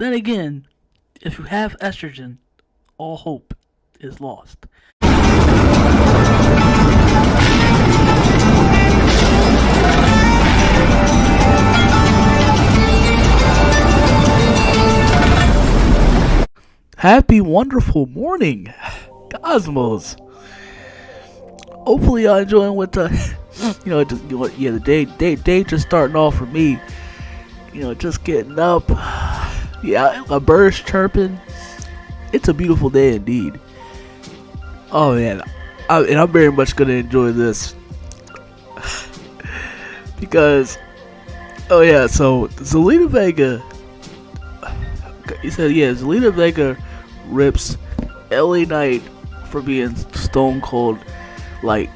Then again, if you have estrogen, all hope is lost. Happy wonderful morning, Cosmos. Hopefully y'all enjoying what the the day just starting off for me. Just getting up. Yeah, a bird's chirping. It's a beautiful day indeed. Oh man, I'm very much gonna enjoy this because so Zelina Vega. He said, Zelina Vega rips LA Knight for being stone cold light.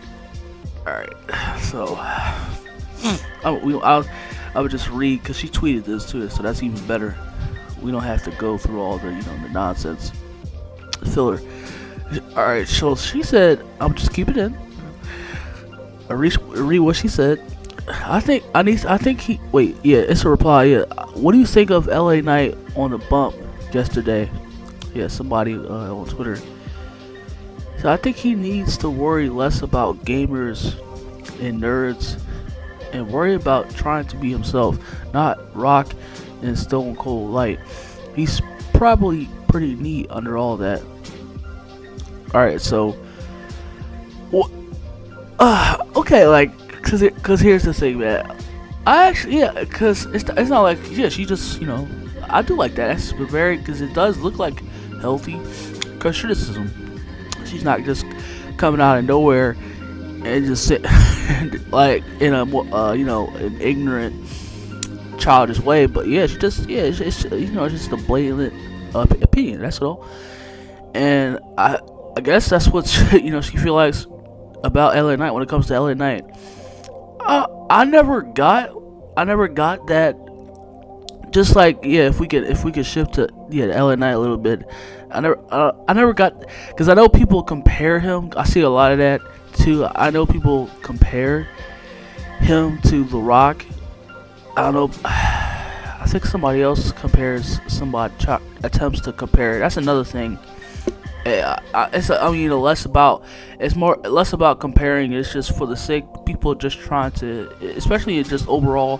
Alright, so I would just read because she tweeted this too, so that's even better. We don't have to go through all the the nonsense filler. Alright, so she said, I'm just keep it in. I read what she said. It's a reply. Yeah, what do you think of LA Knight on the bump yesterday? Yeah, somebody on Twitter. So I think he needs to worry less about gamers and nerds and worry about trying to be himself, not rock and stone cold light. He's probably pretty neat under all that. Alright, so okay, cause here's the thing, man. I actually, cause it's not like, she just, I do like that. That's very, cause it does look like healthy criticism. She's not just coming out of nowhere and just sit like in a an ignorant, childish way. But it's just a blatant opinion. That's all. And I guess that's what she feels like about LA Knight when it comes to LA Knight. I never got that. Just like if we could shift to LA Knight a little bit. I never got, because I know people compare him. I see a lot of that too. I know people compare him to The Rock. I don't know. I think somebody else attempts to compare. That's another thing. It's less about comparing. It's just for the sake people just trying to, especially just overall,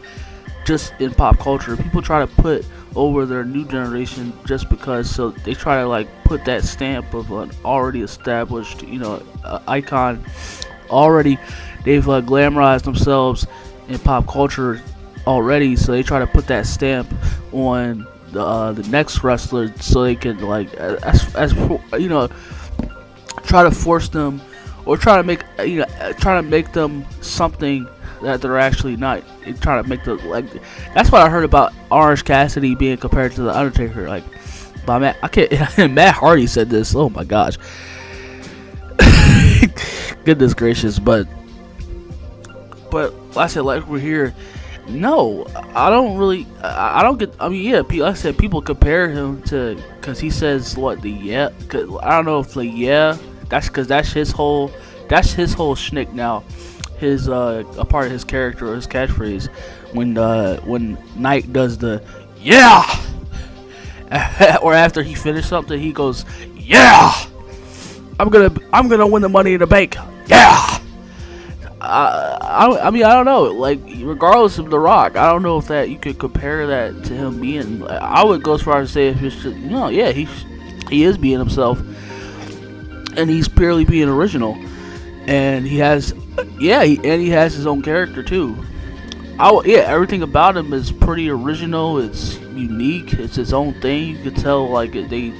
just in pop culture, people try to put over their new generation just because, so they try to put that stamp of an already established icon. Already they've glamorized themselves in pop culture already, so they try to put that stamp on the next wrestler, so they can try to force them, or try to make them something that they're actually not. They try to make that's what I heard about Orange Cassidy being compared to the Undertaker, by Matt Hardy said this. Oh my gosh. Goodness gracious. But like I said, we're here. No, I don't really. I don't get. Like I said, people compare him to, because he says what Cause I don't know if that's because that's his whole shtick now. His a part of his character or his catchphrase when Knight does the or after he finished something, he goes, I'm gonna win the Money in the Bank. I don't know. Regardless of The Rock, I don't know if that you could compare that to him being. I would go as far as to say if it's just, he is being himself, and he's purely being original, and he has his own character too. Everything about him is pretty original. It's unique. It's his own thing. You could tell they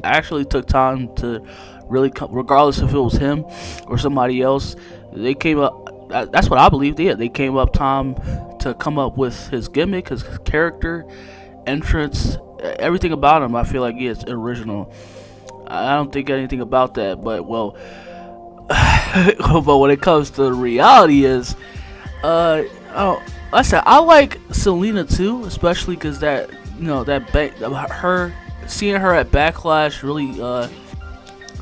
actually took time to really regardless if it was him or somebody else. They came up. That's what I believe. They came up time to come up with his gimmick, his character, entrance, everything about him. I feel like it's original. I don't think anything about that, but but when it comes to the reality is, I said I like Zelina too, especially because seeing her at Backlash really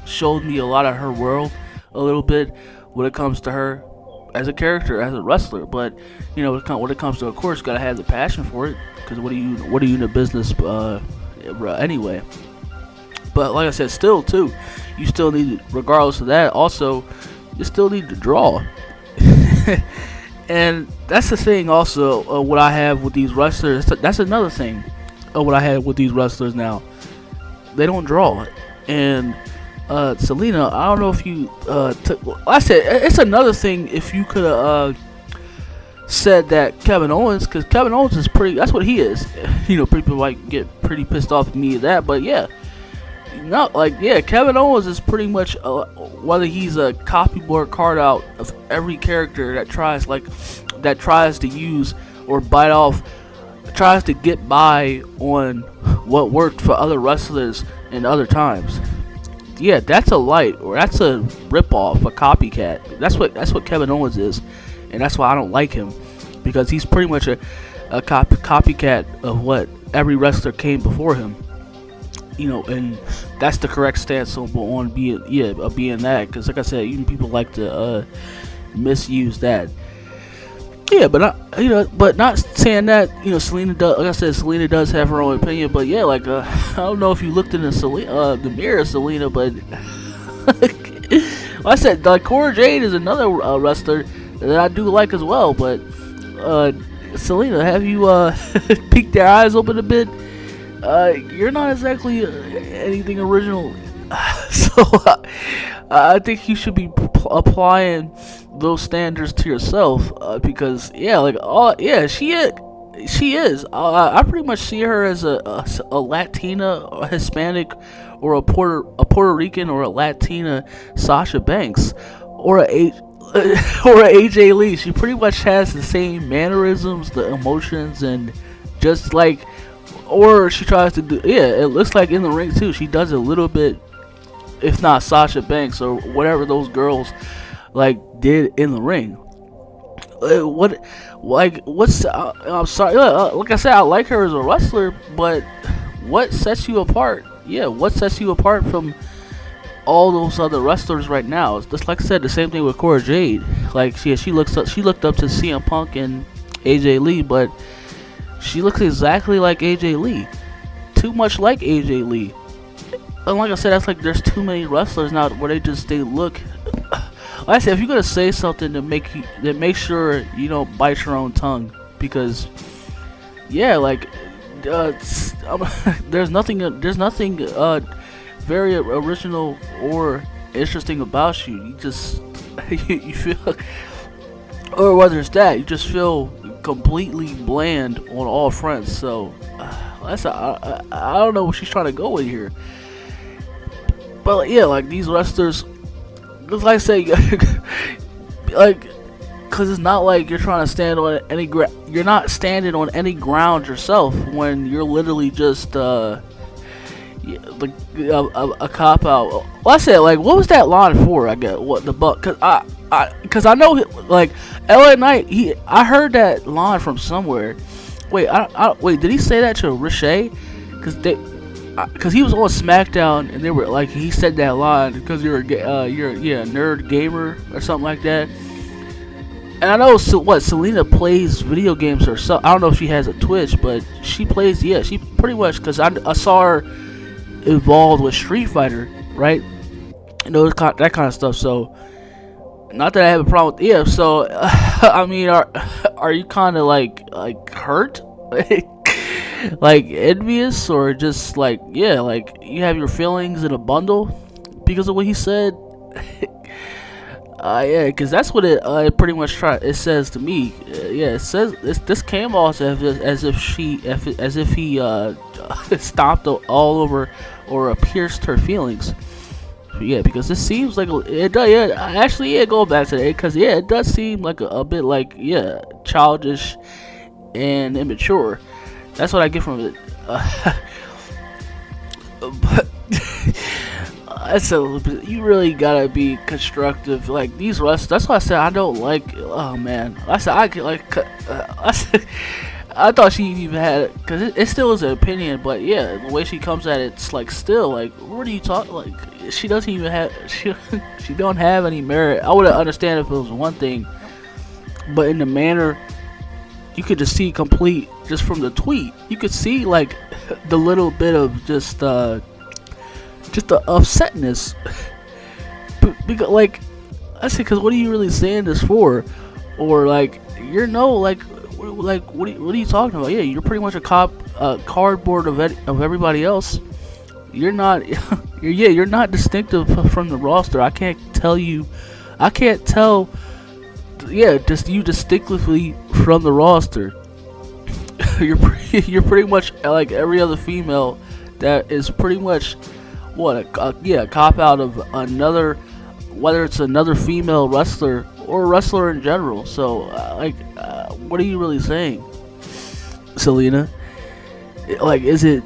showed me a lot of her world a little bit when it comes to her as a character, as a wrestler. But when it comes to, of course, gotta have the passion for it, because what are you in the business anyway. But like I said, still too, you still need, regardless of that, also you still need to draw. And that's the thing also, what I have with these wrestlers. That's another thing of what I have with these wrestlers now. They don't draw. And Zelina, I don't know if you I said it's another thing if you could have said that Kevin Owens, because Kevin Owens is pretty, that's what he is. You know, people might get pretty pissed off at me at that, but yeah, not like, yeah, Kevin Owens is pretty much whether he's a copyboard card out of every character that tries to use or bite off, tries to get by on what worked for other wrestlers in other times. Yeah, that's a Lite, or that's a ripoff, a copycat. That's what Kevin Owens is, and that's why I don't like him, because he's pretty much a copycat of what every wrestler came before him. You know, and that's the correct stance on being that, because like I said, even people like to misuse that. Yeah, but not saying that, you know, Zelina does, like I said, Zelina does have her own opinion, but yeah, like I don't know if you looked in the mirror, Zelina, but like I said, like Cora Jade is another wrestler that I do like as well, but Zelina, have you peeked their eyes open a bit? You're not exactly anything original, so I think you should be applying those standards to yourself, because yeah, like she is. I pretty much see her as a Latina, a Hispanic, or a Puerto Rican, or a Latina Sasha Banks, or a AJ Lee. She pretty much has the same mannerisms, the emotions, and just like, or she tries to do, yeah, it looks like in the ring too, she does a little bit, if not Sasha Banks or whatever those girls like did in the ring. I'm sorry, like I said, I like her as a wrestler, but what sets you apart? Yeah, what sets you apart from all those other wrestlers right now? It's just like I said, the same thing with Cora Jade. Like she looked up to CM Punk and AJ Lee, but she looks exactly like AJ Lee, too much like AJ Lee. And like I said, that's like, there's too many wrestlers now where they look. Like I said, if you're gonna say something to make sure you don't bite your own tongue, because yeah, like there's nothing very original or interesting about you. You just you feel, or whether it's that, you just feel completely bland on all fronts. So I don't know what she's trying to go with here. But yeah, like these wrestlers, like I say, like, cause it's not like you're trying to stand on any you're not standing on any ground yourself when you're literally just like a cop out. Well, I said, like, what was that line for? I get what the buck, cause I know, like, LA Knight, I heard that line from somewhere. Wait, wait, did he say that to Ricochet? Cause he was on SmackDown and they were like, he said that line because you're a nerd gamer or something like that. And I know Zelina plays video games herself. I don't know if she has a Twitch, but she plays. Yeah, she pretty much, because I saw her involved with Street Fighter, right? You know, that kind of stuff. So, not that I have a problem with. Yeah, so I mean, are you kind of like hurt? Like envious, or just like, yeah, like you have your feelings in a bundle because of what he said? Yeah, because that's what it pretty much says to me. Yeah, it says this came off as if he stomped all over or pierced her feelings. Yeah, because it seems like it does. Yeah, actually, yeah, go back to that, because yeah, it does seem like a bit like, yeah, childish and immature. That's what I get from it. But so you really gotta be constructive. Like these wrestlers, that's why I said I don't like. Oh man, I said I could like. I thought she even had, because it still is an opinion, but yeah, the way she comes at it's like still like, what are you talking? Like she doesn't even have she don't have any merit. I would understand if it was one thing, but in the manner, you could just see complete, just from the tweet, you could see like the little bit of just the upsetness. Because like I said, because what are you really saying this for? Or like you're no like what are you talking about? Yeah, you're pretty much a cardboard of everybody else. You're not you're not distinctive from the roster. I can't tell just you distinctively from the roster. You're pretty much like every other female that is pretty much a cop out of another, whether it's another female wrestler or a wrestler in general. So what are you really saying, Zelina? Like, is it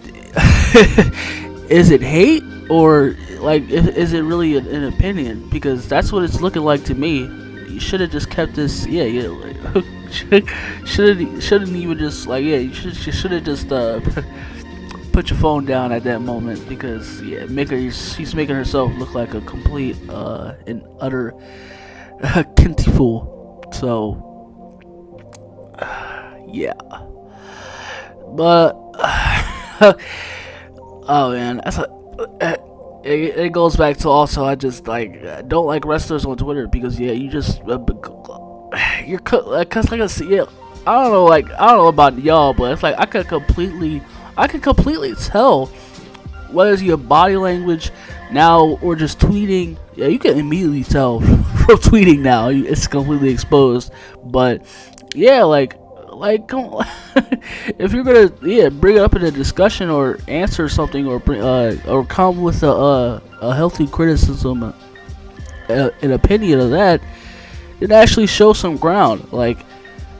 is it hate, or like is it really an opinion? Because that's what it's looking like to me. You should have just kept this. Like, shouldn't even just like you should have just put your phone down at that moment, because she's making herself look like a complete and utter kinty fool. So yeah, but oh man, it goes back to also I just like don't like wrestlers on Twitter, because you just you're cause like I see, I don't know about y'all, but it's like I could completely tell whether it's your body language now or just tweeting. Yeah, you can immediately tell from tweeting now. It's completely exposed. But yeah, like come if you're gonna bring it up in a discussion or answer something, or come with a healthy criticism, an opinion of that, it actually shows some ground. Like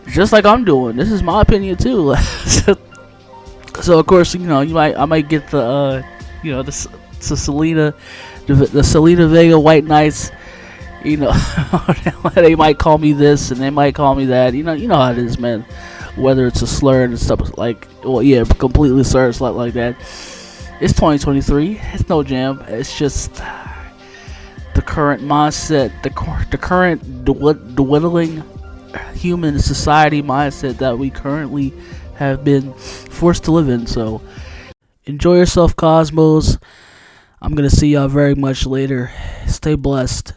just like I'm doing. This is my opinion too. So of course, I might get the Zelina Vega White Knights. They might call me this and they might call me that. You know how it is, man. Whether it's a slur and stuff completely slur and stuff like that. It's 2023. It's no jam. It's just the current mindset, the current dwindling human society mindset that we currently have been forced to live in. So enjoy yourself, Cosmos. I'm gonna see y'all very much later. Stay blessed.